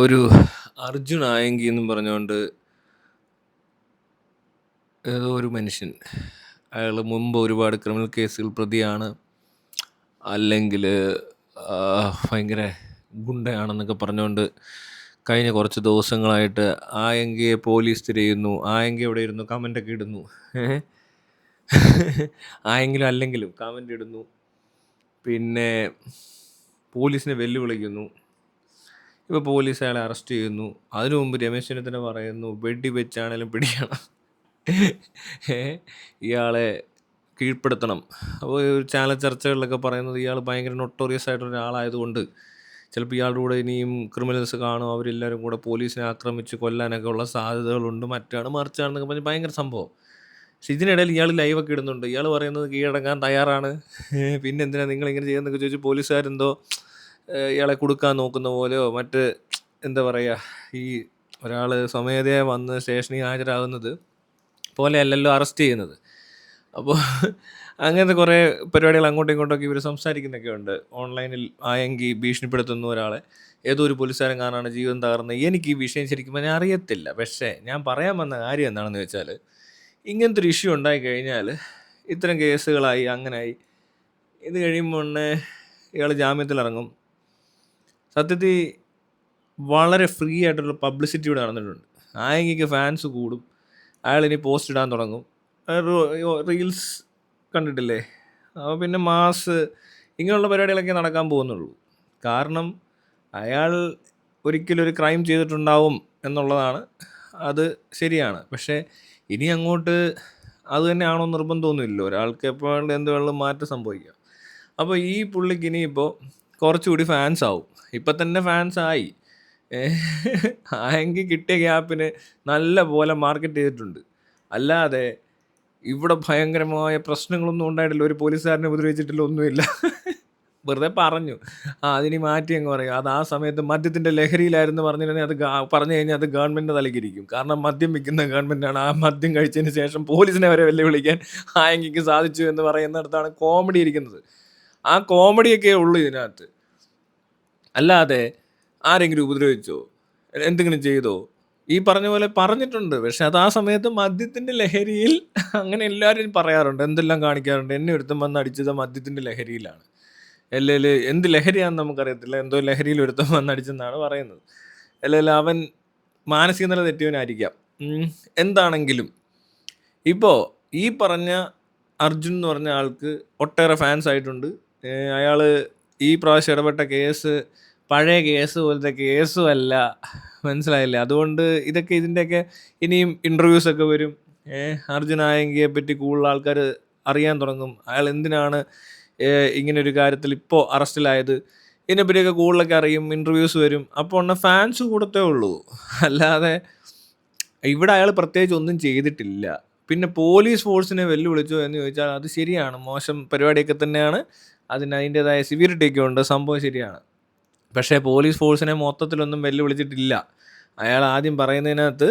ഒരു അർജുൻ ആയങ്കി എന്നും പറഞ്ഞുകൊണ്ട് ഏതോ ഒരു മനുഷ്യൻ, അയാൾ മുമ്പ് ഒരുപാട് ക്രിമിനൽ കേസുകൾ പ്രതിയാണ്, അല്ലെങ്കിൽ ഭയങ്കര ഗുണ്ടയാണെന്നൊക്കെ പറഞ്ഞുകൊണ്ട് കഴിഞ്ഞ കുറച്ച് ദിവസങ്ങളായിട്ട് ആയങ്കിയെ പോലീസ് തിരയുന്നു. ആയങ്കി എവിടെ ഇരുന്നു കമൻ്റൊക്കെ ഇടുന്നു. ഏഹ് ആയെങ്കിലും അല്ലെങ്കിലും കമൻ്റ് ഇടുന്നു. പിന്നെ പോലീസിനെ വെല്ലുവിളിക്കുന്നു. ഇപ്പോൾ പോലീസ് അയാളെ അറസ്റ്റ് ചെയ്യുന്നു. അതിനു മുമ്പ് രമേശ് ചെന്നിത്തല പറയുന്നു വെടി വെച്ചാണേലും പിടിക്കണം, ഇയാളെ കീഴ്പ്പെടുത്തണം. അപ്പോൾ ചാനൽ ചർച്ചകളിലൊക്കെ പറയുന്നത് ഇയാൾ ഭയങ്കര നൊട്ടോറിയസ് ആയിട്ടുള്ള ഒരാളായതുകൊണ്ട് ചിലപ്പോൾ ഇയാളുടെ കൂടെ ഇനിയും ക്രിമിനൽസ് കാണും, അവരെല്ലാവരും കൂടെ പോലീസിനെ ആക്രമിച്ച് കൊല്ലാനൊക്കെ ഉള്ള സാധ്യതകളുണ്ട്, മറ്റാണ് മറിച്ചാണെന്നൊക്കെ പറഞ്ഞ് ഭയങ്കര സംഭവം. പക്ഷെ ഇതിനിടയിൽ ഇയാൾ ലൈവൊക്കെ ഇടുന്നുണ്ട്. ഇയാൾ പറയുന്നത് കീഴടങ്ങാൻ തയ്യാറാണ്, പിന്നെ എന്തിനാ നിങ്ങളിങ്ങനെ ചെയ്യുന്നതൊക്കെ ചോദിച്ച് പോലീസുകാരെന്തോ ഇയാളെ കുടുക്കാൻ നോക്കുന്ന പോലെയോ മറ്റ് എന്താ പറയുക, ഈ ഒരാൾ സ്വമേധയാ വന്ന് സ്റ്റേഷനിൽ ഹാജരാകുന്നത് പോലെയല്ലല്ലോ അറസ്റ്റ് ചെയ്യുന്നത്. അപ്പോൾ അങ്ങനത്തെ കുറേ പരിപാടികൾ അങ്ങോട്ടും ഇങ്ങോട്ടൊക്കെ ഇവർ സംസാരിക്കുന്നൊക്കെ ഉണ്ട്. ഓൺലൈനിൽ ആയെങ്കിൽ ഭീഷണിപ്പെടുത്തുന്ന ഒരാളെ ഏതോ ഒരു പോലീസുകാരൻ കാണാണ് ജീവൻ തകർന്ന്. എനിക്ക് ഈ വിഷയം ശരിക്കും പറഞ്ഞാൽ അറിയത്തില്ല. പക്ഷേ ഞാൻ പറയാൻ വന്ന കാര്യം എന്താണെന്ന് വെച്ചാൽ, ഇങ്ങനത്തെ ഒരു ഇഷ്യൂ ഉണ്ടായി കഴിഞ്ഞാൽ ഇത്തരം കേസുകളായി അങ്ങനായി ഇത് കഴിയുമ്പോൾ ഇയാൾ ജാമ്യത്തിലിറങ്ങും. സത്യത്തിൽ വളരെ ഫ്രീ ആയിട്ടുള്ള പബ്ലിസിറ്റി ഇവിടെ നടന്നിട്ടുണ്ട്. ആയെങ്കിക്ക് ഫാൻസ് കൂടും, അയാൾ ഇനി പോസ്റ്റ് ഇടാൻ തുടങ്ങും. റീൽസ് കണ്ടിട്ടില്ലേ? അപ്പോൾ പിന്നെ മാസ് ഇങ്ങനെയുള്ള പരിപാടികളൊക്കെ നടക്കാൻ പോകുന്നുള്ളൂ. കാരണം അയാൾ ഒരിക്കലും ഒരു ക്രൈം ചെയ്തിട്ടുണ്ടാവും എന്നുള്ളതാണ്, അത് ശരിയാണ്. പക്ഷേ ഇനി അങ്ങോട്ട് അത് തന്നെയാണോ നിർബന്ധമൊന്നുമില്ലല്ലോ. ഒരാൾക്ക് എപ്പോൾ വേണ്ട എന്ത് വേണമെങ്കിലും മാറ്റം സംഭവിക്കാം. അപ്പോൾ ഈ പുള്ളിക്ക് ഇനിയിപ്പോൾ കുറച്ചുകൂടി ഫാൻസ് ആവും. ഇപ്പം തന്നെ ഫാൻസ് ആയി. ആയെങ്കിൽ കിട്ടിയ ഗ്യാപ്പിന് നല്ല പോലെ മാർക്കറ്റ് ചെയ്തിട്ടുണ്ട്. അല്ലാതെ ഇവിടെ ഭയങ്കരമായ പ്രശ്നങ്ങളൊന്നും ഉണ്ടായിട്ടില്ല, ഒരു പോലീസുകാരനെ ഉപദ്രവിച്ചിട്ടില്ല, ഒന്നുമില്ല. വെറുതെ പറഞ്ഞു. അതിനി മാറ്റി അങ്ങ് പറയും. അത് ആ സമയത്ത് മദ്യത്തിൻ്റെ ലഹരിയിലായിരുന്നു പറഞ്ഞിരുന്നെങ്കിൽ അത് പറഞ്ഞു കഴിഞ്ഞാൽ അത് ഗവൺമെൻറ്റിൻ്റെ തലയ്ക്കിരിക്കും. കാരണം മദ്യം വിൽക്കുന്ന ഗവൺമെൻറ്റാണ്. ആ മദ്യം കഴിച്ചതിന് ശേഷം പോലീസിനെ വരെ വെല്ലുവിളിക്കാൻ ആയെങ്കിക്ക് സാധിച്ചു എന്ന് പറയുന്നിടത്താണ് കോമഡി ഇരിക്കുന്നത്. ആ കോമഡിയൊക്കെ ഉള്ളൂ ഇതിനകത്ത്. അല്ലാതെ ആരെങ്കിലും ഉപദ്രവിച്ചോ, എന്തെങ്കിലും ചെയ്തോ, ഈ പറഞ്ഞ പോലെ പറഞ്ഞിട്ടുണ്ട്. പക്ഷെ അത് ആ സമയത്ത് മദ്യത്തിൻ്റെ ലഹരിയിൽ അങ്ങനെ എല്ലാവരും പറയാറുണ്ട്, എന്തെല്ലാം കാണിക്കാറുണ്ട്. എന്നെ ഒരുത്തം വന്ന് അടിച്ചത് മദ്യത്തിൻ്റെ ലഹരിയിലാണ്, അല്ലെങ്കിൽ എന്ത് ലഹരിയാണെന്ന് നമുക്കറിയത്തില്ല, എന്തോ ലഹരിയിൽ ഒരുത്തം വന്ന് അടിച്ചെന്നാണ് പറയുന്നത്. അല്ലെങ്കിൽ അവൻ മാനസിക നില തെറ്റിയവനായിരിക്കാം. എന്താണെങ്കിലും ഇപ്പോൾ ഈ പറഞ്ഞ അർജുൻ എന്ന് പറഞ്ഞ ആൾക്ക് ഒട്ടേറെ ഫാൻസ് ആയിട്ടുണ്ട്. അയാൾ ഈ പ്രാവശ്യം ഇടപെട്ട കേസ് പഴയ കേസ് പോലത്തെ കേസും അല്ല, മനസ്സിലായില്ലേ? അതുകൊണ്ട് ഇതിൻ്റെയൊക്കെ ഇനിയും ഇൻ്റർവ്യൂസൊക്കെ വരും. അർജുൻ ആയങ്കിയെ പറ്റി കൂടുതൽ ആൾക്കാർ അറിയാൻ തുടങ്ങും. അയാൾ എന്തിനാണ് ഇങ്ങനൊരു കാര്യത്തിൽ ഇപ്പോൾ അറസ്റ്റിലായത്, ഇതിനെപ്പറ്റിയൊക്കെ കൂടുതലൊക്കെ അറിയും. ഇൻ്റർവ്യൂസ് വരും. അപ്പോൾ ഫാൻസ് കൂടത്തേ ഉള്ളൂ. അല്ലാതെ ഇവിടെ അയാൾ പ്രത്യേകിച്ച് ഒന്നും ചെയ്തിട്ടില്ല. പിന്നെ പോലീസ് ഫോഴ്സിനെ വെല്ലുവിളിച്ചോ എന്ന് ചോദിച്ചാൽ അത് ശരിയാണ്, മോശം പരിപാടിയൊക്കെ തന്നെയാണ്. അതിൻ്റേതായ സിവിയറിറ്റിയൊക്കെ ഉണ്ട്, സംഭവം ശരിയാണ്. പക്ഷേ പോലീസ് ഫോഴ്സിനെ മൊത്തത്തിലൊന്നും വെല്ലുവിളിച്ചിട്ടില്ല. അയാൾ ആദ്യം പറയുന്നതിനകത്ത്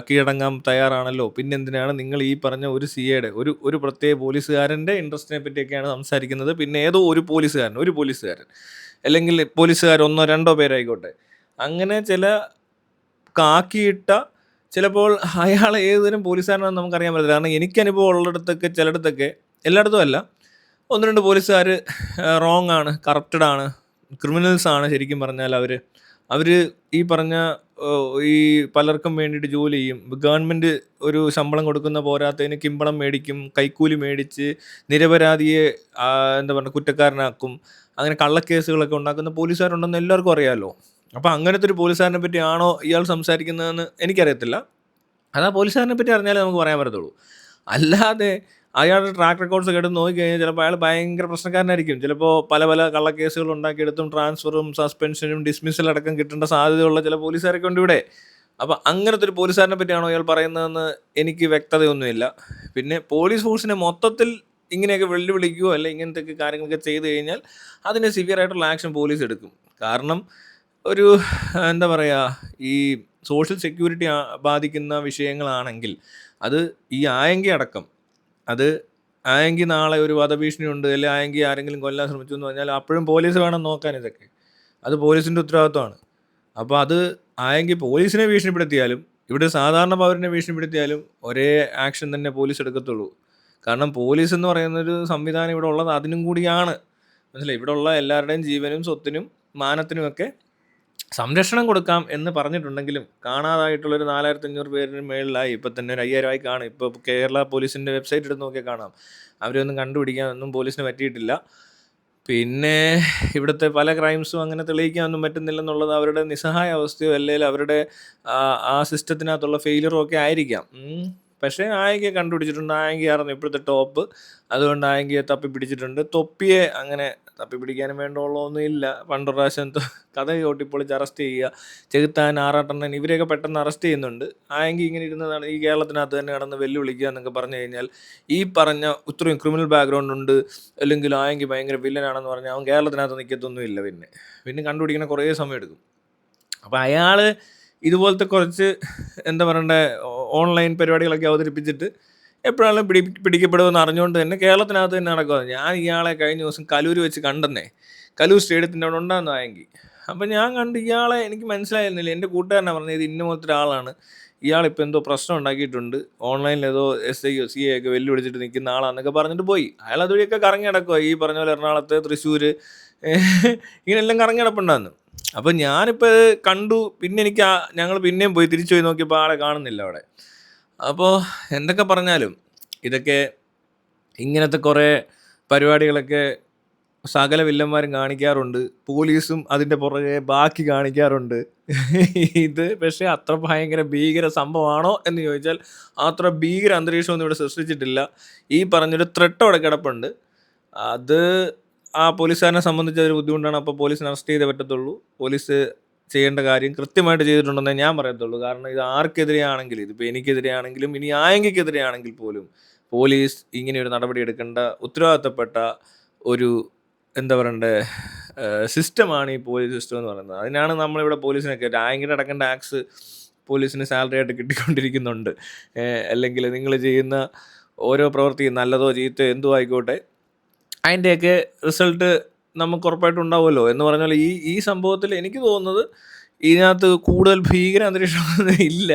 കീഴടങ്ങാൻ തയ്യാറാണല്ലോ, പിന്നെന്തിനാണ് നിങ്ങൾ ഈ പറഞ്ഞ ഒരു സിഐയുടെ ഒരു പ്രത്യേക പോലീസുകാരൻ്റെ ഇൻട്രസ്റ്റിനെ പറ്റിയൊക്കെയാണ് സംസാരിക്കുന്നത്. പിന്നെ ഏതോ ഒരു പോലീസുകാരൻ അല്ലെങ്കിൽ പോലീസുകാർ ഒന്നോ രണ്ടോ പേരായിക്കോട്ടെ, അങ്ങനെ ചില കാക്കിയിട്ട, ചിലപ്പോൾ അയാൾ ഏതുതരം പോലീസുകാരനാണെന്ന് നമുക്കറിയാൻ പറ്റില്ല. കാരണം എനിക്ക് അനുഭവം ഉള്ളിടത്തൊക്കെ, ചിലയിടത്തൊക്കെ, എല്ലായിടത്തും അല്ല, ഒന്ന് രണ്ട് പോലീസുകാർ റോങ് ആണ്, കറപ്റ്റഡ് ആണ്, ക്രിമിനൽസ് ആണ്. ശരിക്കും പറഞ്ഞാൽ അവർ ഈ പറഞ്ഞ ഈ പലർക്കും വേണ്ടിയിട്ട് ജോലി ചെയ്യും. ഗവൺമെൻറ് ഒരു ശമ്പളം കൊടുക്കുന്ന പോരാത്തതിന് കിമ്പളം മേടിക്കും, കൈക്കൂലി മേടിച്ച് നിരപരാധിയെ എന്താ പറയുക കുറ്റക്കാരനാക്കും. അങ്ങനെ കള്ളക്കേസുകളൊക്കെ ഉണ്ടാക്കുന്ന പോലീസുകാരുണ്ടെന്ന് എല്ലാവർക്കും അറിയാമല്ലോ. അപ്പോൾ അങ്ങനത്തെ ഒരു പോലീസുകാരനെ പറ്റിയാണോ ഇയാൾ സംസാരിക്കുന്നതെന്ന് എനിക്കറിയത്തില്ല. അത് ആ പോലീസുകാരനെ പറ്റി അറിഞ്ഞാലേ നമുക്ക് പറയാൻ പറ്റത്തുള്ളൂ. അല്ലാതെ അയാളുടെ ട്രാക്ക് റെക്കോർഡ്സ് ഒക്കെ എടുത്ത് നോക്കിക്കഴിഞ്ഞാൽ ചിലപ്പോൾ അയാൾ ഭയങ്കര പ്രശ്നക്കാരനായിരിക്കും. ചിലപ്പോൾ പല കള്ളക്കേസുകൾ ഉണ്ടാക്കിയെടുത്തും ട്രാൻസ്ഫറും സസ്പെൻഷനും ഡിസ്മിസൽ അടക്കം കിട്ടേണ്ട സാധ്യതയുള്ള ചില പോലീസുകാരൊക്കെ ഉണ്ട് ഇവിടെ. അപ്പോൾ അങ്ങനത്തെ ഒരു പോലീസുകാരനെ പറ്റിയാണോ അയാൾ പറയുന്നതെന്ന് എനിക്ക് വ്യക്തതയൊന്നുമില്ല. പിന്നെ പോലീസ് ഫോഴ്സിനെ മൊത്തത്തിൽ ഇങ്ങനെയൊക്കെ വെല്ലുവിളിക്കുകയോ അല്ലെങ്കിൽ ഇങ്ങനത്തെ കാര്യങ്ങളൊക്കെ ചെയ്ത് കഴിഞ്ഞാൽ അതിന് സിവിയർ ആയിട്ടുള്ള ആക്ഷൻ പോലീസ് എടുക്കും. കാരണം ഒരു എന്താ പറയുക, ഈ സോഷ്യൽ സെക്യൂരിറ്റി ബാധിക്കുന്ന വിഷയങ്ങളാണെങ്കിൽ അത് ഈ ആയെങ്കിൽ അടക്കം, അത് ആയെങ്കിൽ നാളെ ഒരു വധഭീഷണി ഉണ്ട്, അല്ലെങ്കിൽ ആയെങ്കിൽ ആരെങ്കിലും കൊല്ലാൻ ശ്രമിച്ചു എന്ന് പറഞ്ഞാൽ അപ്പോഴും പോലീസ് വേണം നോക്കാൻ. ഇതൊക്കെ അത് പോലീസിൻ്റെ ഉത്തരവാദിത്വമാണ്. അപ്പോൾ അത് ആയെങ്കിൽ പോലീസിനെ ഭീഷണിപ്പെടുത്തിയാലും ഇവിടെ സാധാരണ പൗരനെ ഭീഷണിപ്പെടുത്തിയാലും ഒരേ ആക്ഷൻ തന്നെ പോലീസ് എടുക്കത്തുള്ളൂ. കാരണം പോലീസ് എന്ന് പറയുന്നൊരു സംവിധാനം ഇവിടെ ഉള്ളത് അതിനും കൂടിയാണ്. മനസ്സിലായി? ഇവിടെ ഉള്ള എല്ലാവരുടെയും ജീവനും സ്വത്തിനും മാനത്തിനുമൊക്കെ സംരക്ഷണം കൊടുക്കാം എന്ന് പറഞ്ഞിട്ടുണ്ടെങ്കിലും കാണാതായിട്ടുള്ളൊരു 4500 പേരിന് മേളിലായി. ഇപ്പം തന്നെ ഒരു 5000 ആയി കാണും. ഇപ്പോൾ കേരള പോലീസിൻ്റെ വെബ്സൈറ്റ് എടുത്ത് നോക്കിയാൽ കാണാം. അവരെയൊന്നും കണ്ടുപിടിക്കാനൊന്നും പോലീസിന് പറ്റിയിട്ടില്ല. പിന്നെ ഇവിടുത്തെ പല ക്രൈംസും അങ്ങനെ തെളിയിക്കാനൊന്നും പറ്റുന്നില്ലെന്നുള്ളത് അവരുടെ നിസ്സഹായ അവസ്ഥയോ അല്ലെങ്കിൽ അവരുടെ ആ സിസ്റ്റത്തിനകത്തുള്ള ഫെയിലിയറും ഒക്കെ ആയിരിക്കാം. പക്ഷേ ആയെങ്കിയെ കണ്ടുപിടിച്ചിട്ടുണ്ട്. ആയെങ്കിയായിരുന്നു ഇപ്പോഴത്തെ ടോപ്പ്. അതുകൊണ്ട് ആയെങ്കിയെ തപ്പിപ്പിടിച്ചിട്ടുണ്ട്. തൊപ്പിയെ അങ്ങനെ തപ്പിപ്പിടിക്കാനും വേണ്ടുള്ളതൊന്നും ഇല്ല. പണ്ടൊരു പ്രാവശ്യം കഥ ചോട്ടിപ്പൊളിച്ച് അറസ്റ്റ് ചെയ്യുക, ചെകുത്താൻ, ആറാട്ടണ്ണൻ ഇവരെയൊക്കെ പെട്ടെന്ന് അറസ്റ്റ് ചെയ്യുന്നുണ്ട്. ആയെങ്കി ഇങ്ങനെ ഇരുന്നതാണ് ഈ കേരളത്തിനകത്ത് തന്നെ കിടന്ന് വെല്ലുവിളിക്കുക എന്നൊക്കെ പറഞ്ഞു കഴിഞ്ഞാൽ ഈ പറഞ്ഞ ഇത്രയും ക്രിമിനൽ ബാക്ക്ഗ്രൗണ്ട് ഉണ്ട് അല്ലെങ്കിൽ ആയെങ്കിൽ ഭയങ്കര വില്ലനാണെന്ന് പറഞ്ഞാൽ അവൻ കേരളത്തിനകത്ത് നിൽക്കത്തൊന്നുമില്ല. പിന്നെ കണ്ടുപിടിക്കണ കുറേ സമയം എടുക്കും. അപ്പോൾ അയാൾ ഇതുപോലത്തെ കുറച്ച് എന്താ പറയണ്ടേ ഓൺലൈൻ പരിപാടികളൊക്കെ അവതരിപ്പിച്ചിട്ട് എപ്പോഴാണെങ്കിലും പിടിക്കപ്പെടുമെന്ന് അറിഞ്ഞുകൊണ്ട് തന്നെ കേരളത്തിനകത്ത് തന്നെ നടക്കുക. ഞാൻ ഇയാളെ കഴിഞ്ഞ ദിവസം കലൂർ വെച്ച് കണ്ടെന്നേ, കലൂർ സ്റ്റേഡിയത്തിൻ്റെ അവിടെ ഉണ്ടാകുന്നതായെങ്കിൽ. അപ്പം ഞാൻ കണ്ട് ഇയാളെ എനിക്ക് മനസ്സിലായിരുന്നില്ല. എൻ്റെ കൂട്ടുകാരനാണ് പറഞ്ഞത് ഇത് ഇന്ന പോലത്തെ ഒരാളാണ്, ഇയാളിപ്പോൾ എന്തോ പ്രശ്നം ഉണ്ടാക്കിയിട്ടുണ്ട്, ഓൺലൈനിൽ ഏതോ SIയോ CA ഒക്കെ വെല്ലുവിളിച്ചിട്ട് നിൽക്കുന്ന ആളാന്നൊക്കെ പറഞ്ഞിട്ട് പോയി. അയാൾ അതുവഴിയൊക്കെ കറങ്ങി നടക്കുക. ഈ പറഞ്ഞ പോലെ എറണാകുളത്ത്, തൃശ്ശൂർ ഇങ്ങനെല്ലാം കറങ്ങി നടപ്പുണ്ടായിരുന്നു. അപ്പം ഞാനിപ്പോൾ ഇത് കണ്ടു. പിന്നെ എനിക്ക് ഞങ്ങൾ പിന്നെയും പോയി തിരിച്ചു പോയി നോക്കിയപ്പോൾ ആളെ കാണുന്നില്ല അവിടെ. അപ്പോൾ എന്തൊക്കെ പറഞ്ഞാലും ഇതൊക്കെ ഇങ്ങനത്തെ കുറേ പരിപാടികളൊക്കെ സകല വില്ലന്മാരും കാണിക്കാറുണ്ട്. പോലീസും അതിൻ്റെ പുറകെ ബാക്കി കാണിക്കാറുണ്ട്. ഇത് പക്ഷേ അത്ര ഭയങ്കര ഭീകര സംഭവമാണോ എന്ന് ചോദിച്ചാൽ അത്ര ഭീകര അന്തരീക്ഷമൊന്നും ഇവിടെ സൃഷ്ടിച്ചിട്ടില്ല. ഈ പറഞ്ഞൊരു ത്രെട്ട് അവിടെ കിടപ്പുണ്ട്. അത് ആ പോലീസുകാരനെ സംബന്ധിച്ച് അതൊരു ബുദ്ധിമുട്ടാണ്. അപ്പോൾ പോലീസിനെ അറസ്റ്റ് ചെയ്തേ പറ്റത്തുള്ളൂ. പോലീസ് ചെയ്യേണ്ട കാര്യം കൃത്യമായിട്ട് ചെയ്തിട്ടുണ്ടെന്നേ ഞാൻ പറയത്തുള്ളൂ. കാരണം ഇത് ആർക്കെതിരെയാണെങ്കിലും, ഇതിപ്പോൾ എനിക്കെതിരെയാണെങ്കിലും ഇനി ആയെങ്കിക്കെതിരെയാണെങ്കിൽ പോലും പോലീസ് ഇങ്ങനെയൊരു നടപടി എടുക്കേണ്ട ഉത്തരവാദിത്തപ്പെട്ട ഒരു എന്താ പറയണ്ടേ സിസ്റ്റമാണ് ഈ പോലീസ് സിസ്റ്റം എന്ന് പറയുന്നത്. അതിനാണ് നമ്മളിവിടെ പോലീസിനൊക്കെ ആയെങ്കിലും അടക്കേണ്ട ടാക്സ് പോലീസിന് സാലറി ആയിട്ട് കിട്ടിക്കൊണ്ടിരിക്കുന്നുണ്ട്. അല്ലെങ്കിൽ നിങ്ങൾ ചെയ്യുന്ന ഓരോ പ്രവൃത്തിയും നല്ലതോ ചീത്തയോ എന്തോ ആയിക്കോട്ടെ അതിൻ്റെയൊക്കെ റിസൾട്ട് നമുക്ക് ഉറപ്പായിട്ടും ഉണ്ടാവുമല്ലോ എന്ന് പറഞ്ഞാൽ ഈ സംഭവത്തിൽ എനിക്ക് തോന്നുന്നത് ഇതിനകത്ത് കൂടുതൽ ഭീകര അന്തരീക്ഷമൊന്നും ഇല്ല.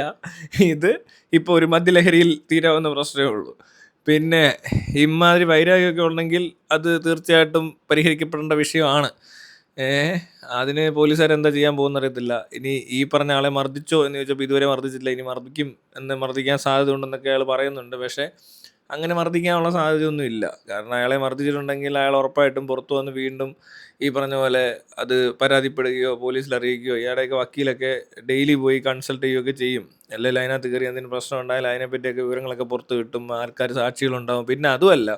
ഇത് ഇപ്പോൾ ഒരു മദ്യലഹരിയിൽ തീരാവുന്ന പ്രശ്നമേ ഉള്ളൂ. പിന്നെ ഇമാതിരി വൈരാഗ്യമൊക്കെ ഉണ്ടെങ്കിൽ അത് തീർച്ചയായിട്ടും പരിഹരിക്കപ്പെടേണ്ട വിഷയമാണ്. അതിന് പോലീസുകാരെന്താ ചെയ്യാൻ പോകുന്ന അറിയത്തില്ല. ഇനി ഈ പറഞ്ഞ ആളെ മർദ്ദിച്ചോ എന്ന് ചോദിച്ചപ്പോൾ ഇതുവരെ മർദ്ദിച്ചില്ല, ഇനി മർദ്ദിക്കാൻ സാധ്യത ഉണ്ടെന്നൊക്കെ അയാൾ പറയുന്നുണ്ട്. പക്ഷേ അങ്ങനെ മർദ്ദിക്കാനുള്ള സാധ്യതയൊന്നും ഇല്ല. കാരണം അയാളെ മർദ്ദിച്ചിട്ടുണ്ടെങ്കിൽ അയാൾ ഉറപ്പായിട്ടും പുറത്തു വന്ന് വീണ്ടും ഈ പറഞ്ഞ പോലെ അത് പരാതിപ്പെടുകയോ പോലീസിൽ അറിയിക്കുകയോ ഇയാളുടെയൊക്കെ വക്കീലൊക്കെ ഡെയിലി പോയി കൺസൾട്ട് ചെയ്യുകയൊക്കെ ചെയ്യും. അല്ലെങ്കിൽ അതിനകത്ത് കയറി എന്തെങ്കിലും പ്രശ്നം ഉണ്ടായാൽ അതിനെപ്പറ്റിയൊക്കെ വിവരങ്ങളൊക്കെ പുറത്ത് കിട്ടും, ആൾക്കാർ സാക്ഷികളുണ്ടാവും. പിന്നെ അതുമല്ല,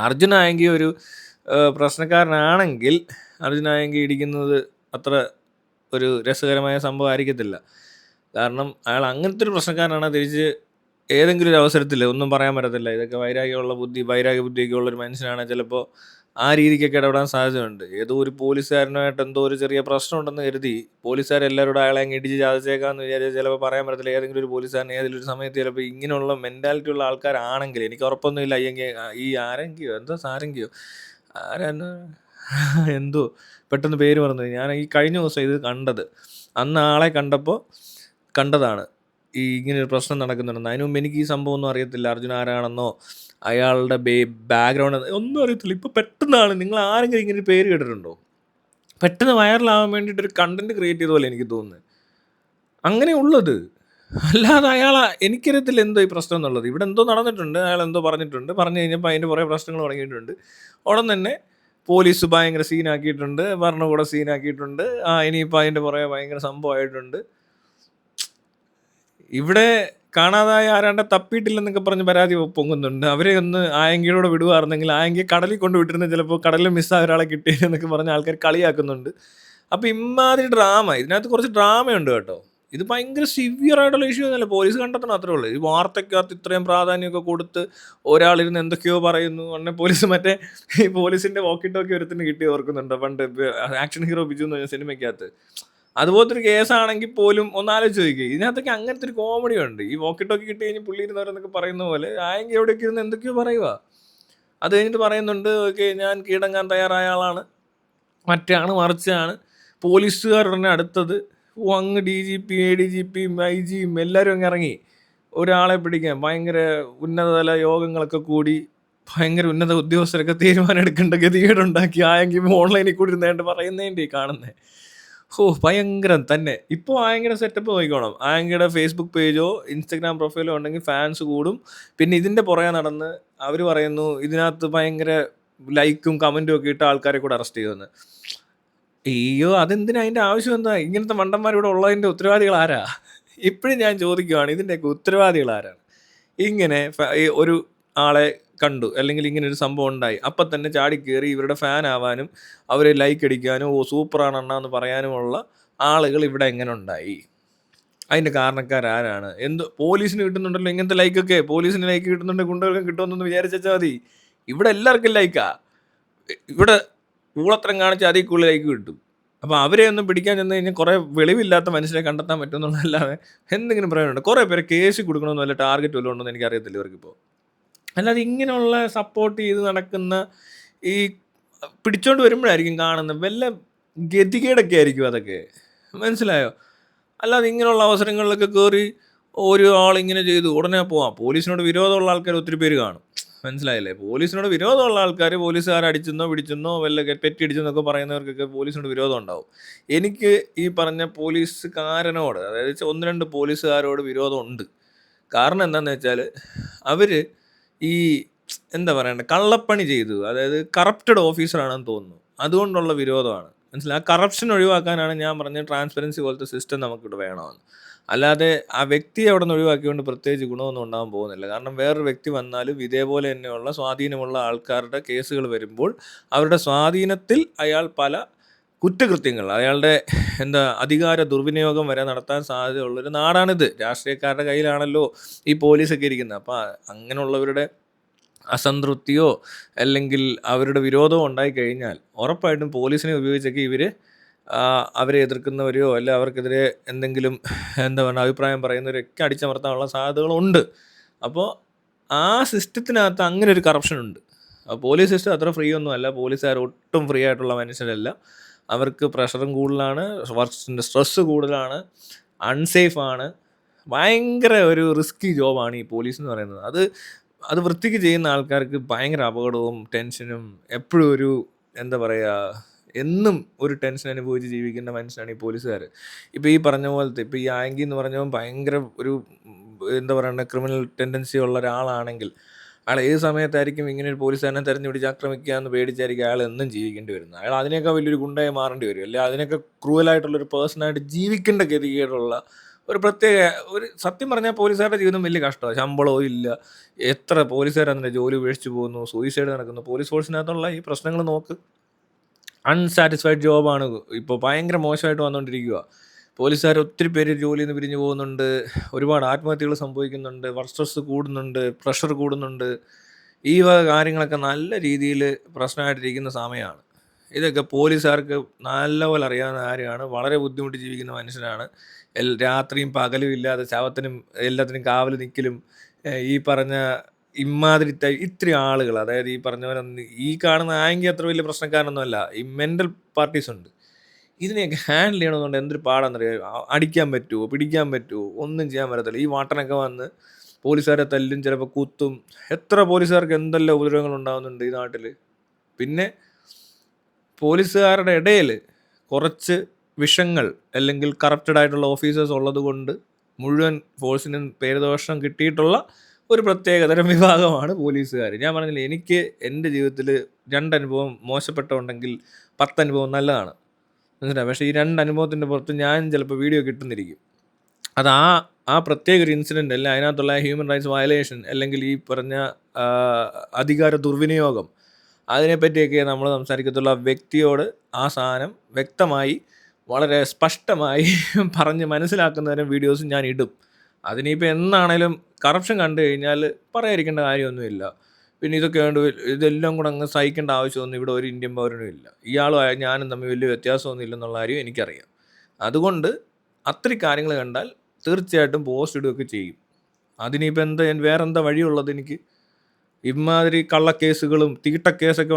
അർജുനായെങ്കിൽ ഒരു പ്രശ്നക്കാരനാണെങ്കിൽ അർജുനായെങ്കിൽ ഇടിക്കുന്നത് അത്ര ഒരു രസകരമായ സംഭവം ആയിരിക്കത്തില്ല. കാരണം അയാൾ അങ്ങനത്തെ ഒരു പ്രശ്നക്കാരനാണ്. തിരിച്ച് ഏതെങ്കിലും ഒരു അവസരത്തിൽ ഒന്നും പറയാൻ പറ്റത്തില്ല. ഇതൊക്കെ വൈരാഗ്യ ബുദ്ധിയൊക്കെ ഉള്ളൊരു മനുഷ്യനാണെങ്കിൽ ചിലപ്പോൾ ആ രീതിക്കൊക്കെ ഇടപെടാൻ സാധ്യതയുണ്ട്. ഏതോ ഒരു പോലീസുകാരനുമായിട്ട് എന്തോ ഒരു ചെറിയ പ്രശ്നം ഉണ്ടെന്ന് കരുതി പോലീസുകാരെല്ലാവരോടും അയാളെ അങ്ങ് ഇടിച്ച് ചതച്ചേക്കാമെന്ന് വിചാരിച്ചാൽ ചിലപ്പോൾ പറയാൻ പറ്റത്തില്ല. ഏതെങ്കിലും ഒരു പോലീസുകാരൻ ഏതെങ്കിലും ഒരു സമയത്ത് ചിലപ്പോൾ ഇങ്ങനെയുള്ള മെൻറ്റാലിറ്റി ഉള്ള ആൾക്കാരാണെങ്കിൽ, എനിക്ക് ഉറപ്പൊന്നുമില്ല ഈ ആരെങ്കിയോ എന്തോ സാരെങ്കിയോ ആരാന്ന് എന്തോ പെട്ടെന്ന് പേര് പറഞ്ഞത്. ഞാൻ ഈ കഴിഞ്ഞ ദിവസം ഇത് കണ്ടത്, അന്ന് ആളെ കണ്ടതാണ് ഈ ഇങ്ങനെയൊരു പ്രശ്നം നടക്കുന്നുണ്ടെന്ന്. അതിന് മുമ്പ് എനിക്ക് ഈ സംഭവം ഒന്നും അറിയത്തില്ല. അർജുൻ ആരാണെന്നോ അയാളുടെ ബാക്ക്ഗ്രൗണ്ട് ഒന്നും അറിയത്തില്ല. ഇപ്പോൾ പെട്ടെന്നാണ്, നിങ്ങൾ ആരെങ്കിലും ഇങ്ങനെ ഒരു പേര് കേട്ടിട്ടുണ്ടോ? പെട്ടെന്ന് വൈറലാവാൻ വേണ്ടിയിട്ട് ഒരു കണ്ടന്റ് ക്രിയേറ്റ് ചെയ്ത പോലെ എനിക്ക് തോന്നുന്നത്. അങ്ങനെയുള്ളത് അല്ലാതെ എനിക്കറിയത്തില്ല എന്തോ ഈ പ്രശ്നം എന്നുള്ളത്. ഇവിടെ എന്തോ നടന്നിട്ടുണ്ട്, അയാൾ എന്തോ പറഞ്ഞിട്ടുണ്ട്, പറഞ്ഞു കഴിഞ്ഞപ്പോൾ അതിൻ്റെ കുറേ പ്രശ്നങ്ങൾ തുടങ്ങിയിട്ടുണ്ട്. ഉടൻ തന്നെ പോലീസ് ഭയങ്കര സീനാക്കിയിട്ടുണ്ട്, ഭരണകൂടം സീനാക്കിയിട്ടുണ്ട്. ഇനിയിപ്പോൾ അതിൻ്റെ പുറകെ ഭയങ്കര സംഭവമായിട്ടുണ്ട്. ഇവിടെ കാണാതായ ആരാണ്ട് തപ്പിയിട്ടില്ലെന്നൊക്കെ പറഞ്ഞ് പരാതി പൊങ്ങുന്നുണ്ട്. അവരെ ഒന്ന് ആയെങ്കിലൂടെ വിടുവായിരുന്നെങ്കിൽ ആയെങ്കിൽ കടലിൽ കൊണ്ട് വിട്ടിരുന്ന ചിലപ്പോൾ കടലിൽ മിസ്സായ ഒരാളെ കിട്ടിയെന്നൊക്കെ പറഞ്ഞ് ആൾക്കാർ കളിയാക്കുന്നുണ്ട്. അപ്പോൾ ഇമാതിരി ഇതിനകത്ത് കുറച്ച് ഡ്രാമയുണ്ട് കേട്ടോ. ഇത് ഭയങ്കര സിവിയർ ആയിട്ടുള്ള ഇഷ്യൂ ഒന്നുമല്ല. പോലീസ് കണ്ടെത്തണം, അത്രേ ഉള്ളൂ. ഈ വാർത്തയ്ക്കകത്ത് ഇത്രയും പ്രാധാന്യമൊക്കെ കൊടുത്ത് ഒരാളിരുന്ന് എന്തൊക്കെയോ പറയുന്നു. ഉടനെ പോലീസ് ഈ പോലീസിൻ്റെ വോക്കി ടോക്കി ഒരുത്തിന് കിട്ടി ഓർക്കുന്നുണ്ട് പണ്ട് ആക്ഷൻ ഹീറോ ബിജു എന്ന് പറഞ്ഞ സിനിമയ്ക്കകത്ത്. അതുപോലത്തെ ഒരു കേസാണെങ്കിൽ പോലും ഒന്നാലോചിച്ച് ചോദിക്കുക. ഇതിനകത്തൊക്കെ അങ്ങനത്തെ ഒരു കോമഡി ഉണ്ട്. ഈ വോക്കി ടോക്കി കിട്ടി കഴിഞ്ഞ് പുള്ളി ഇരുന്നവരെന്നൊക്കെ പറയുന്ന പോലെ ആയെങ്കിൽ എവിടെയൊക്കെ ഇരുന്ന് എന്തൊക്കെയോ പറയുക. അത് കഴിഞ്ഞിട്ട് പറയുന്നുണ്ട്, ഓക്കെ ഞാൻ കീഴടങ്ങാൻ തയ്യാറായ ആളാണ്, മറ്റാണ് മറിച്ചാണ്. പോലീസുകാരുടനെ അടുത്തത് അങ്ങ് DGPയും, ADGPയും, IG-യും എല്ലാവരും അങ്ങ് ഇറങ്ങി. ഒരാളെ പിടിക്കാൻ ഭയങ്കര ഉന്നതതല യോഗങ്ങളൊക്കെ കൂടി ഭയങ്കര ഉന്നത ഉദ്യോഗസ്ഥരൊക്കെ തീരുമാനം എടുക്കേണ്ട ഗതികേടുണ്ടാക്കി. ആയെങ്കിൽ ഓൺലൈനിൽ കൂടി ഇരുന്നേണ്ട് പറയുന്നതിൻ്റെ കാണുന്നത്. ഭയങ്കരം തന്നെ. ഇപ്പോൾ ആയെങ്കിയുടെ സെറ്റപ്പ് നോക്കിക്കോണം. ആയെങ്കിയുടെ ഫേസ്ബുക്ക് പേജോ ഇൻസ്റ്റഗ്രാം പ്രൊഫൈലോ ഉണ്ടെങ്കിൽ ഫാൻസ് കൂടും. പിന്നെ ഇതിൻ്റെ പുറകെ നടന്ന് അവർ പറയുന്നു ഇതിനകത്ത് ഭയങ്കര ലൈക്കും കമൻറ്റും ഒക്കെ ഇട്ട ആൾക്കാരെ കൂടെ അറസ്റ്റ് ചെയ്യുമെന്ന്. അയ്യോ, അതെന്തിനാ? അതിൻ്റെ ആവശ്യം എന്താ? ഇങ്ങനത്തെ മണ്ടന്മാർ ഇവിടെ ഉള്ളതിൻ്റെ ഉത്തരവാദികൾ ആരാ? ഇപ്പോഴും ഞാൻ ചോദിക്കുവാണ്, ഇതിൻ്റെയൊക്കെ ഉത്തരവാദികൾ ആരാണ്? ഇങ്ങനെ ഈ ഒരു ആളെ കണ്ടു, അല്ലെങ്കിൽ ഇങ്ങനെ ഒരു സംഭവം ഉണ്ടായി, അപ്പം തന്നെ ചാടിക്കേറി ഇവരുടെ ഫാൻ ആവാനും അവരെ ലൈക്ക് അടിക്കാനും സൂപ്പറാണ് അണ്ണാ എന്ന് പറയാനുമുള്ള ആളുകൾ ഇവിടെ എങ്ങനെ ഉണ്ടായി? അതിൻ്റെ കാരണക്കാരാരാണ്? പോലീസിന് കിട്ടുന്നുണ്ടല്ലോ ഇങ്ങനത്തെ ലൈക്കൊക്കെ. പോലീസിന് ലൈക്ക് കിട്ടുന്നുണ്ടെങ്കിൽ ഗുണ്ടകൾക്കും കിട്ടുമെന്നൊന്ന് വിചാരിച്ചാൽ മതി. ഇവിടെ എല്ലാവർക്കും ലൈക്കാ. ഇവിടെ ഊളത്തരം കാണിച്ച് അതിൽ കൂടുതൽ ലൈക്ക് കിട്ടും. അപ്പോൾ അവരെ ഒന്നും പിടിക്കാൻ ചെന്ന് കഴിഞ്ഞാൽ കുറേ വെളിവില്ലാത്ത മനുഷ്യരെ കണ്ടെത്താൻ പറ്റുമെന്നുള്ളതല്ലാതെ എന്തെങ്കിലും പറയാനുണ്ട്? കുറേ പേരെ കേസ് കൊടുക്കണമെന്ന് വല്ല ടാർഗറ്റ് വല്ലതും ഉണ്ടോ എന്ന് എനിക്കറിയത്തില്ല ഇവർക്കിപ്പോൾ. അല്ലാതെ ഇങ്ങനെയുള്ള സപ്പോർട്ട് ചെയ്ത് നടക്കുന്ന ഈ പിടിച്ചോണ്ട് വരുമ്പോഴായിരിക്കും കാണുന്നത് വല്ല ഗതികേടൊക്കെ ആയിരിക്കും അതൊക്കെ. മനസ്സിലായോ? അല്ലാതെ ഇങ്ങനെയുള്ള അവസരങ്ങളിലൊക്കെ കയറി ഒരു ആളിങ്ങനെ ചെയ്തു ഉടനെ പോവാം. പോലീസിനോട് വിരോധമുള്ള ആൾക്കാർ ഒത്തിരി പേര് കാണും. മനസ്സിലായില്ലേ? പോലീസിനോട് വിരോധമുള്ള ആൾക്കാർ പോലീസുകാർ അടിച്ചെന്നോ പിടിച്ചെന്നോ വല്ല പെറ്റിടിച്ചെന്നൊക്കെ പറയുന്നവർക്കൊക്കെ പോലീസിനോട് വിരോധം ഉണ്ടാവും. എനിക്ക് ഈ പറഞ്ഞ പോലീസുകാരനോട്, അതായത് 1-2 പോലീസുകാരോട് വിരോധമുണ്ട്. കാരണം എന്താണെന്ന് വെച്ചാൽ അവർ ഈ എന്താ പറയണ്ടേ, കള്ളപ്പണി ചെയ്തു, അതായത് കറപ്റ്റഡ് ഓഫീസറാണെന്ന് തോന്നുന്നു. അതുകൊണ്ടുള്ള വിരോധമാണ്. മനസ്സിലായി? ആ കറപ്ഷൻ ഒഴിവാക്കാനാണ് ഞാൻ പറഞ്ഞത് ട്രാൻസ്പെറൻസി പോലത്തെ സിസ്റ്റം നമുക്കിവിടെ വേണമെന്ന്. അല്ലാതെ ആ വ്യക്തിയെ അവിടെ നിന്ന് ഒഴിവാക്കിക്കൊണ്ട് പ്രത്യേകിച്ച് ഗുണമൊന്നും ഉണ്ടാകാൻ പോകുന്നില്ല. കാരണം വേറൊരു വ്യക്തി വന്നാലും ഇതേപോലെ തന്നെയുള്ള സ്വാധീനമുള്ള ആൾക്കാരുടെ കേസുകൾ വരുമ്പോൾ അവരുടെ സ്വാധീനത്തിൽ അയാൾ പല കുറ്റകൃത്യങ്ങൾ, അയാളുടെ അധികാര ദുർവിനിയോഗം വരെ നടത്താൻ സാധ്യതയുള്ളൊരു നാടാണിത്. രാഷ്ട്രീയക്കാരുടെ കയ്യിലാണല്ലോ ഈ പോലീസൊക്കെ ഇരിക്കുന്നത്. അപ്പോൾ അങ്ങനെയുള്ളവരുടെ അസംതൃപ്തിയോ അല്ലെങ്കിൽ അവരുടെ വിരോധമോ ഉണ്ടായിക്കഴിഞ്ഞാൽ ഉറപ്പായിട്ടും പോലീസിനെ ഉപയോഗിച്ചൊക്കെ ഇവർ അവരെ എതിർക്കുന്നവരെയോ അല്ല അവർക്കെതിരെ എന്തെങ്കിലും അഭിപ്രായം പറയുന്നവരൊക്കെ അടിച്ചമർത്താനുള്ള സാധ്യതകളുണ്ട്. അപ്പോൾ ആ സിസ്റ്റത്തിനകത്ത് അങ്ങനെ ഒരു കറപ്ഷനുണ്ട്. പോലീസ് സിസ്റ്റം അത്ര ഫ്രീ ഒന്നും അല്ല. പോലീസുകാർ ഒട്ടും ഫ്രീ ആയിട്ടുള്ള മനുഷ്യരല്ല. അവർക്ക് പ്രഷറും കൂടുതലാണ്, വർക്കിൻ്റെ സ്ട്രെസ്സ് കൂടുതലാണ്, അൺസേഫാണ്. ഭയങ്കര ഒരു റിസ്കി ജോബാണ് ഈ പോലീസ് എന്ന് പറയുന്നത്. അത് വൃത്തിക്ക് ചെയ്യുന്ന ആൾക്കാർക്ക് ഭയങ്കര അപകടവും ടെൻഷനും, എപ്പോഴും ഒരു എന്നും ഒരു ടെൻഷൻ അനുഭവിച്ച് ജീവിക്കുന്ന മനുഷ്യനാണ് ഈ പോലീസുകാർ. ഇപ്പോൾ ഈ പറഞ്ഞ പോലത്തെ ഇപ്പോൾ ഈ ആങ്കി എന്ന് പറഞ്ഞവൻ ഭയങ്കര ഒരു ക്രിമിനൽ ടെൻഡൻസി ഉള്ള ഒരാളാണെങ്കിൽ അയാൾ ഏത് സമയത്തായിരിക്കും ഇങ്ങനെ ഒരു പോലീസുകാരനെ തെരഞ്ഞുപിടിച്ച് ആക്രമിക്കുക എന്ന് പേടിച്ചായിരിക്കും അയാൾ എന്നും ജീവിക്കേണ്ടി വരുന്നത്. അയാൾ അതിനേക്കാൾ വലിയൊരു ഗുണ്ടയായി മാറേണ്ടി വരും, അല്ലെങ്കിൽ അതിനൊക്കെ ക്രൂവലായിട്ടുള്ളൊരു പേഴ്സണായിട്ട് ജീവിക്കേണ്ട ഗതികേടുള്ള ഒരു സത്യം പറഞ്ഞാൽ പോലീസുകാരുടെ ജീവിതം വലിയ കഷ്ടമാണ്. ശമ്പളവും ഇല്ല, എത്ര പോലീസുകാരതിൻ്റെ ജോലി ഉപേക്ഷിച്ച് പോകുന്നു, സൂയിസൈഡ് നടക്കുന്നു. പോലീസ് ഫോഴ്സിനകത്തുള്ള ഈ പ്രശ്നങ്ങൾ നോക്ക്. അൺസാറ്റിസ്ഫൈഡ് ജോബാണ് ഇപ്പോൾ ഭയങ്കര മോശമായിട്ട് വന്നുകൊണ്ടിരിക്കുക. പോലീസുകാർ ഒത്തിരി പേര് ജോലിയിൽ നിന്ന് പിരിഞ്ഞു പോകുന്നുണ്ട്, ഒരുപാട് ആത്മഹത്യകൾ സംഭവിക്കുന്നുണ്ട്, വർക്ക് സ്ട്രെസ് കൂടുന്നുണ്ട്, പ്രഷർ കൂടുന്നുണ്ട്. ഈ വക കാര്യങ്ങളൊക്കെ നല്ല രീതിയിൽ പ്രശ്നമായിട്ടിരിക്കുന്ന സമയമാണ്. ഇതൊക്കെ പോലീസുകാർക്ക് നല്ലപോലെ അറിയാവുന്ന കാര്യമാണ്. വളരെ ബുദ്ധിമുട്ടി ജീവിക്കുന്ന മനുഷ്യരാണ്. രാത്രിയും പകലും ഇല്ലാതെ ശവത്തിനും എല്ലാത്തിനും കാവൽ നിൽക്കലും ഈ പറഞ്ഞ ഇമാതിരി ഇത്രയും ആളുകൾ, അതായത് ഈ പറഞ്ഞ പോലെ ഈ കാണുന്ന ആയെങ്കിൽ അത്ര വലിയ പ്രശ്നക്കാരനൊന്നുമല്ല. ഈ മെൻ്റൽ പാർട്ടീസ് ഉണ്ട്. ഇതിനെയൊക്കെ ഹാൻഡിൽ ചെയ്യണമെന്നുണ്ട് എന്തൊരു പാടാണെന്നറിയാം. അടിക്കാൻ പറ്റുമോ, പിടിക്കാൻ പറ്റുമോ, ഒന്നും ചെയ്യാൻ പറ്റത്തില്ല. ഈ വാട്ടനൊക്കെ വന്ന് പോലീസുകാരെ തല്ലും, ചിലപ്പോൾ കുത്തും. എത്ര പോലീസുകാർക്ക് എന്തെല്ലാം ഉപദ്രവങ്ങൾ ഉണ്ടാകുന്നുണ്ട് ഈ നാട്ടിൽ. പിന്നെ പോലീസുകാരുടെ ഇടയിൽ കുറച്ച് വിഷങ്ങൾ അല്ലെങ്കിൽ കറപ്റ്റഡ് ആയിട്ടുള്ള ഓഫീസേഴ്സ് ഉള്ളത് കൊണ്ട് മുഴുവൻ ഫോഴ്സിനും പേരുദോഷം കിട്ടിയിട്ടുള്ള ഒരു പ്രത്യേകതരം വിഭാഗമാണ് പോലീസുകാർ. ഞാൻ പറഞ്ഞില്ലേ, എനിക്ക് എൻ്റെ ജീവിതത്തിൽ 2 അനുഭവം മോശപ്പെട്ടുണ്ടെങ്കിൽ 10 അനുഭവം നല്ലതാണ്. മനസ്സിലായി? പക്ഷേ ഈ 2 അനുഭവത്തിൻ്റെ പുറത്ത് ഞാൻ ചിലപ്പോൾ വീഡിയോ കിട്ടുന്നിരിക്കും. അത് ആ പ്രത്യേക ഒരു ഇൻസിഡൻ്റ് അല്ല, അതിനകത്തുള്ള ഹ്യൂമൻ റൈറ്റ്സ് വയലേഷൻ അല്ലെങ്കിൽ ഈ പറഞ്ഞ അധികാര ദുർവിനിയോഗം, അതിനെപ്പറ്റിയൊക്കെ നമ്മൾ സംസാരിക്കത്തുള്ള വ്യക്തിയോട് ആ സാധനം വ്യക്തമായി വളരെ സ്പഷ്ടമായി പറഞ്ഞ് മനസ്സിലാക്കുന്നതരം വീഡിയോസ് ഞാൻ ഇടും. അതിനിപ്പോൾ എന്നാണേലും കറപ്ഷൻ കണ്ടു കഴിഞ്ഞാൽ പറയാതിരിക്കേണ്ട കാര്യമൊന്നുമില്ല. പിന്നെ ഇതെല്ലാം കൂടെ അങ്ങ് സഹിക്കേണ്ട ആവശ്യമൊന്നും ഇവിടെ ഒരു ഇന്ത്യൻ പൗരനും ഇല്ല. ഇയാളും ഞാനും തമ്മിൽ വലിയ വ്യത്യാസമൊന്നും ഇല്ലെന്നുള്ള കാര്യം എനിക്കറിയാം. അതുകൊണ്ട് അത്രയും കാര്യങ്ങൾ കണ്ടാൽ തീർച്ചയായിട്ടും പോസ്റ്റ് ഇടുകയൊക്കെ ചെയ്യും. അതിനിപ്പോൾ വേറെന്താ വഴിയുള്ളത്? എനിക്ക് ഇമാതിരി കള്ളക്കേസുകളും തീട്ടക്കേസൊക്കെ